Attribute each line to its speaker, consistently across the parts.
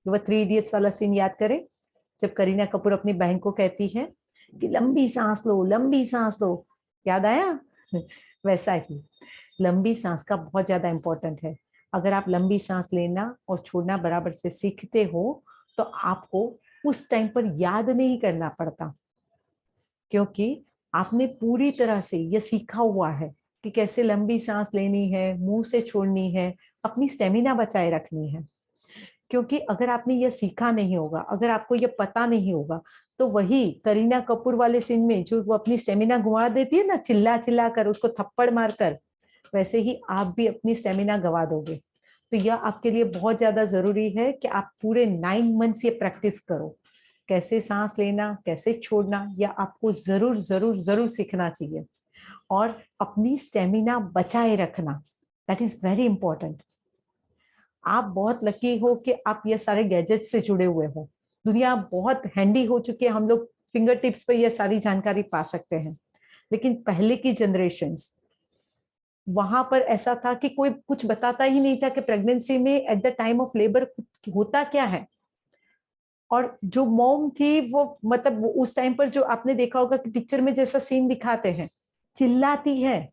Speaker 1: वो 3 इडियट्स वाला सीन याद करें, जब करीना कपूर अपनी बहन को कहती है कि लंबी सांस लो, लंबी सांस लो, याद आया? वैसा ही लंबी सांस का बहुत ज्यादा इंपॉर्टेंट है। अगर आप लंबी सांस लेना और छोड़ना बराबर से सीखते हो तो आपको उस टाइम पर याद नहीं करना पड़ता, क्योंकि आपने पूरी तरह से यह सीखा हुआ है कि कैसे लंबी सांस लेनी है, मुंह से छोड़नी है, अपनी स्टेमिना बचाए रखनी है। क्योंकि अगर आपने यह सीखा नहीं होगा, अगर आपको यह पता नहीं होगा, तो वही करीना कपूर वाले सीन में जो वो अपनी स्टेमिना घुमा देती है ना, चिल्ला चिल्ला कर, उसको थप्पड़ मारकर, वैसे ही आप भी अपनी स्टेमिना गवा दोगे। तो यह आपके लिए बहुत ज्यादा जरूरी है कि आप पूरे 9 मंथ्स ये प्रैक्टिस करो। कैसे सांस लेना, कैसे छोड़ना, यह आपको जरूर जरूर जरूर सीखना चाहिए। और अपनी स्टेमिना बचाए रखना, दैट इज वेरी इंपॉर्टेंट। आप बहुत लकी हो कि आप ये सारे गैजेट्स से जुड़े हुए हो। दुनिया बहुत हैंडी हो चुकी है, हम लोग फिंगर टिप्स पर यह सारी जानकारी पा सकते हैं। लेकिन पहले की जनरेशन्स, वहां पर ऐसा था कि कोई कुछ बताता ही नहीं था कि प्रेगनेंसी में at the time of labour होता क्या है। और जो मॉम थी वो मतलब उस टाइम पर, जो आपने देखा होगा कि पिक्चर में जैसा सीन दिखाते हैं, चिल्लाती है,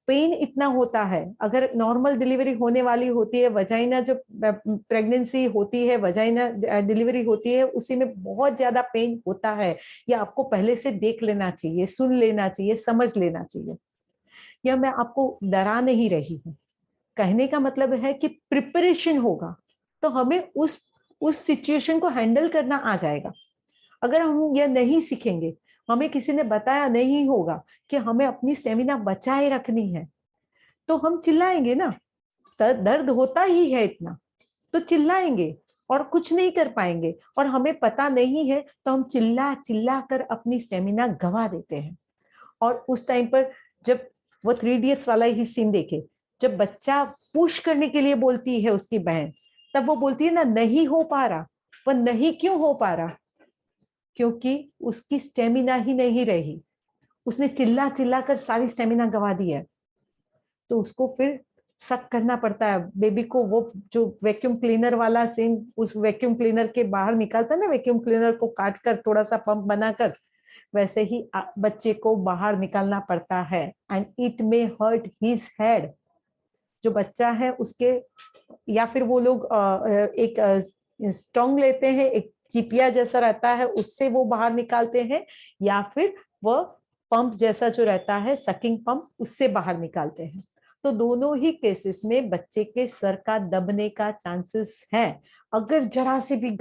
Speaker 1: पेन इतना होता है। अगर नॉर्मल डिलीवरी होने वाली होती है, वजाइना जो प्रेगनेंसी होती है, वजाइना डिलीवरी होती है, उसी में बहुत ज्यादा पेन होता है। यह आपको पहले से देख लेना चाहिए, सुन लेना चाहिए, समझ लेना चाहिए। यह मैं आपको डरा नहीं रही हूँ, कहने का मतलब है कि प्रिपरेशन होगा तो हमें उस सिचुएशन को हैंडल करना आ जाएगा। अगर हम यह नहीं सीखेंगे, हमें किसी ने बताया नहीं होगा कि हमें अपनी स्टेमिना बचाए रखनी है, तो हम चिल्लाएंगे ना। दर्द होता ही है इतना, तो चिल्लाएंगे और कुछ नहीं कर पाएंगे। और हमें पता नहीं है तो हम चिल्ला चिल्ला कर अपनी स्टेमिना गवा देते हैं। और उस टाइम पर जब वो 3 इडियट्स वाला ही सीन देखे, जब बच्चा पुश करने के लिए बोलती है उसकी बहन, तब वो बोलती है ना, नहीं हो पा रहा। वो नहीं क्यों हो पा रहा? क्योंकि उसकी स्टेमिना ही नहीं रही, उसने चिल्ला चिल्ला कर सारी स्टेमिना गवा दी है। तो उसको फिर सक करना पड़ता है बेबी को। वो जो वैक्यूम क्लीनर वाला सीन, उस वैक्यूम क्लीनर के बाहर निकालता है ना, वैक्यूम क्लीनर को काट कर थोड़ा सा पंप बनाकर, वैसे ही बच्चे को बाहर निकालना पड़ता है। And it may hurt his head. जो बच्चा है उसके, या फिर वो लोग एक स्टोंग लेते हैं, एक चिपिया जैसा रहता है, उससे वो बाहर निकालते हैं, या फिर वह पंप जैसा जो रहता है, सकिंग पंप, उससे बाहर निकालते हैं। तो दोनों ही केसेस में बच्चे के सर का दबने का चांसेस है। अगर जरा से भी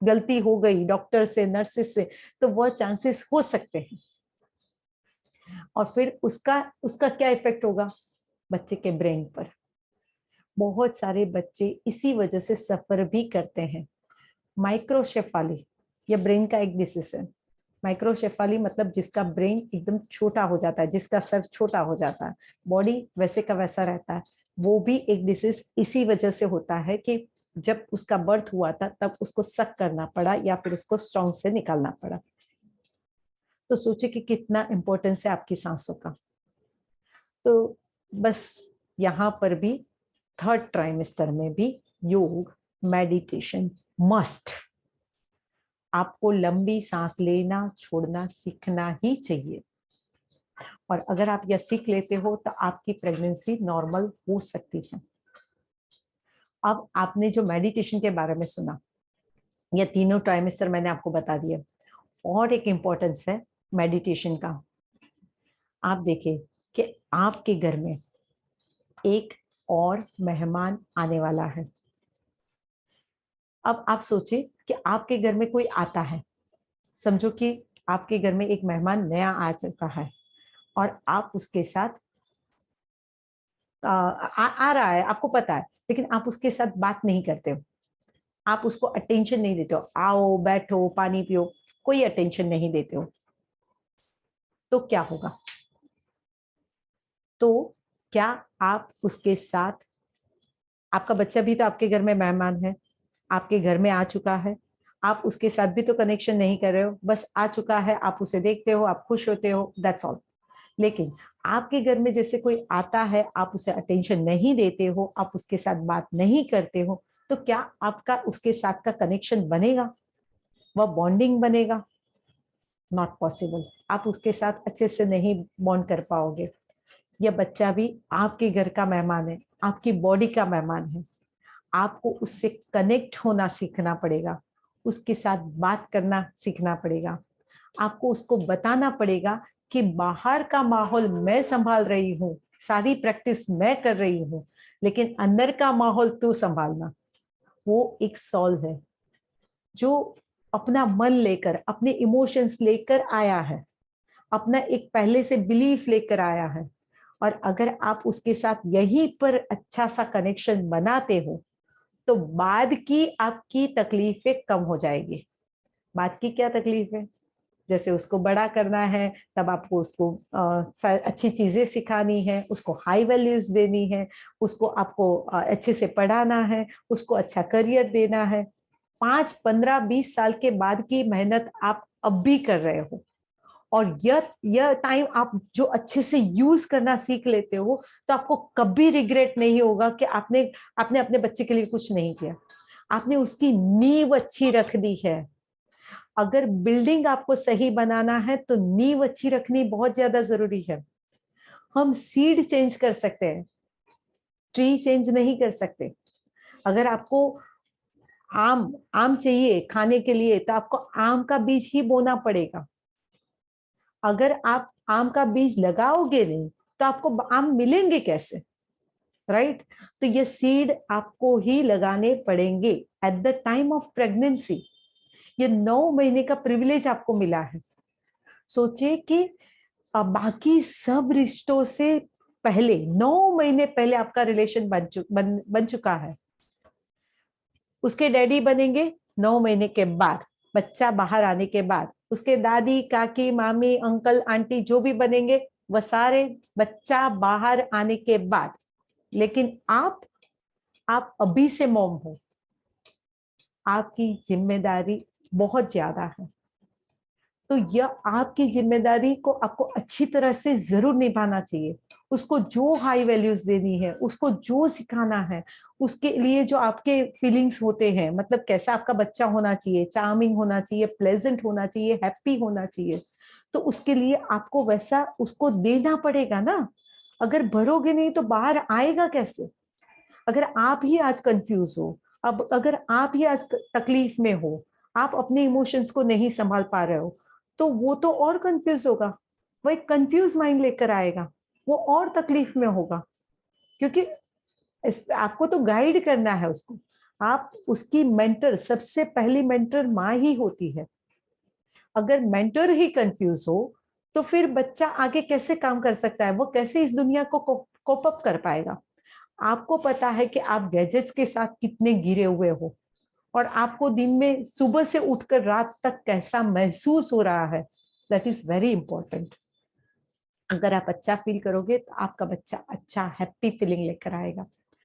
Speaker 1: गलती हो गई डॉक्टर से, नर्सेस से, तो वह चांसेस हो सकते हैं। और फिर उसका उसका क्या इफेक्ट होगा बच्चे के ब्रेन पर? बहुत सारे बच्चे इसी वजह से सफर भी करते हैं। माइक्रोसेफाली, यह ब्रेन का एक डिसीज है। माइक्रोसेफाली मतलब जिसका ब्रेन एकदम छोटा हो जाता है, जिसका सर छोटा हो जाता है, बॉडी वैसे का वैसा रहता है। वो भी एक डिसीज इसी वजह से होता है कि जब उसका बर्थ हुआ था तब उसको सक करना पड़ा, या फिर उसको स्ट्रॉन्ग से निकालना पड़ा। तो सोचिए कि कितना इंपॉर्टेंस है आपकी सांसों का। तो बस यहाँ पर भी 3rd ट्राइमेस्टर में भी योग, मेडिटेशन मस्ट। आपको लंबी सांस लेना छोड़ना सीखना ही चाहिए। और अगर आप यह सीख लेते हो तो आपकी प्रेगनेंसी नॉर्मल हो सकती है। अब आपने जो मेडिटेशन के बारे में सुना, यह तीनों ट्राइमेस्टर मैंने आपको बता दिया। और एक इंपॉर्टेंस है मेडिटेशन का। आप देखिए कि आपके घर में एक और मेहमान आने वाला है। अब आप सोचिए कि आपके घर में कोई आता है, समझो कि आपके घर में एक मेहमान नया आ चुका है, और आप उसके साथ आ रहा है, आपको पता है, लेकिन आप उसके साथ बात नहीं करते हो, आप उसको अटेंशन नहीं देते हो, आओ बैठो पानी पियो, कोई अटेंशन नहीं देते हो, तो क्या होगा? तो क्या आप उसके साथ, आपका बच्चा भी तो आपके घर में मेहमान है, आपके घर में आ चुका है, आप उसके साथ भी तो कनेक्शन नहीं कर रहे हो, बस आ चुका है, आप उसे देखते हो, आप खुश होते हो, दैट्स ऑल। लेकिन आपके घर में जैसे कोई आता है, आप उसे अटेंशन नहीं देते हो, आप उसके साथ बात नहीं करते हो, तो क्या आपका उसके साथ का कनेक्शन बनेगा, वह बॉन्डिंग बनेगा? Not possible. आप उसके साथ अच्छे से नहीं बॉन्ड कर पाओगे। यह बच्चा भी आपके घर का मेहमान है, आपकी बॉडी का मेहमान है। आपको उससे कनेक्ट होना सीखना पड़ेगा, उसके साथ बात करना सीखना पड़ेगा। आपको उसको बताना पड़ेगा कि बाहर का माहौल मैं संभाल रही हूँ, सारी प्रैक्टिस मैं कर रही हूँ, लेकिन अंदर का माहौल तू संभालना। वो एक सॉल्व है जो अपना मन लेकर, अपने इमोशंस लेकर आया है, अपना एक पहले से बिलीफ लेकर आया है। और अगर आप उसके साथ यहीं पर अच्छा सा कनेक्शन बनाते हो तो बाद की आपकी तकलीफें कम हो जाएगी। बाद की क्या तकलीफ है? जैसे उसको बड़ा करना है, तब आपको उसको अच्छी चीजें सिखानी है, उसको हाई वैल्यूज देनी है, उसको आपको अच्छे से पढ़ाना है, उसको अच्छा करियर देना है। 5, 15, 20 साल के बाद की मेहनत आप अब भी कर रहे हो, और यह टाइम आप जो अच्छे से यूज करना सीख लेते हो तो आपको कभी रिग्रेट नहीं होगा कि आपने आपने अपने बच्चे के लिए कुछ नहीं किया। आपने उसकी नींव अच्छी रख दी है। अगर बिल्डिंग आपको सही बनाना है तो नींव अच्छी रखनी बहुत ज्यादा जरूरी है। हम सीड चेंज कर सकते हैं, ट्री चेंज नहीं कर सकते। अगर आपको आम आम चाहिए खाने के लिए तो आपको आम का बीज ही बोना पड़ेगा। अगर आप आम का बीज लगाओगे नहीं तो आपको आम मिलेंगे कैसे? राइट? तो ये सीड आपको ही लगाने पड़ेंगे at the time of pregnancy. ये 9 महीने का प्रिविलेज आपको मिला है। सोचिए कि बाकी सब रिश्तों से पहले 9 महीने पहले आपका रिलेशन बन चुका है। उसके डैडी बनेंगे 9 महीने के बाद, बच्चा बाहर आने के बाद। उसके दादी, काकी, मामी, अंकल, आंटी जो भी बनेंगे वह सारे बच्चा बाहर आने के बाद। लेकिन आप अभी से मॉम हो, आपकी जिम्मेदारी बहुत ज्यादा है। तो यह आपकी जिम्मेदारी को आपको अच्छी तरह से जरूर निभाना चाहिए। उसको जो हाई वैल्यूज देनी है, उसको जो सिखाना है, उसके लिए जो आपके फीलिंग्स होते हैं, मतलब कैसा आपका बच्चा होना चाहिए, चार्मिंग होना चाहिए, प्लेजेंट होना चाहिए, हैप्पी होना चाहिए, तो उसके लिए आपको वैसा उसको देना पड़ेगा ना। अगर भरोगे नहीं तो बाहर आएगा कैसे? अगर आप ही आज कंफ्यूज हो, अब अगर आप ही आज तकलीफ में हो, आप अपने इमोशंस को नहीं संभाल पा रहे हो, तो वो तो और कंफ्यूज होगा। वो एक कंफ्यूज माइंड लेकर आएगा, वो और तकलीफ में होगा। क्योंकि आपको तो गाइड करना है उसको। आप उसकी मेंटर, सबसे पहली मेंटर माँ ही होती है। अगर मेंटर ही कंफ्यूज हो तो फिर बच्चा आगे कैसे काम कर सकता है? वो कैसे इस दुनिया को कोप अप कर पाएगा? आपको पता है कि आप गैजेट्स के साथ कितने गिरे हुए हो, और आपको दिन में सुबह से उठकर रात तक कैसा महसूस हो रहा है। That is very important. अगर आप अच्छा फील करोगे तो आपका बच्चा अच्छा हैप्पी फीलिंग लेकर आएगा।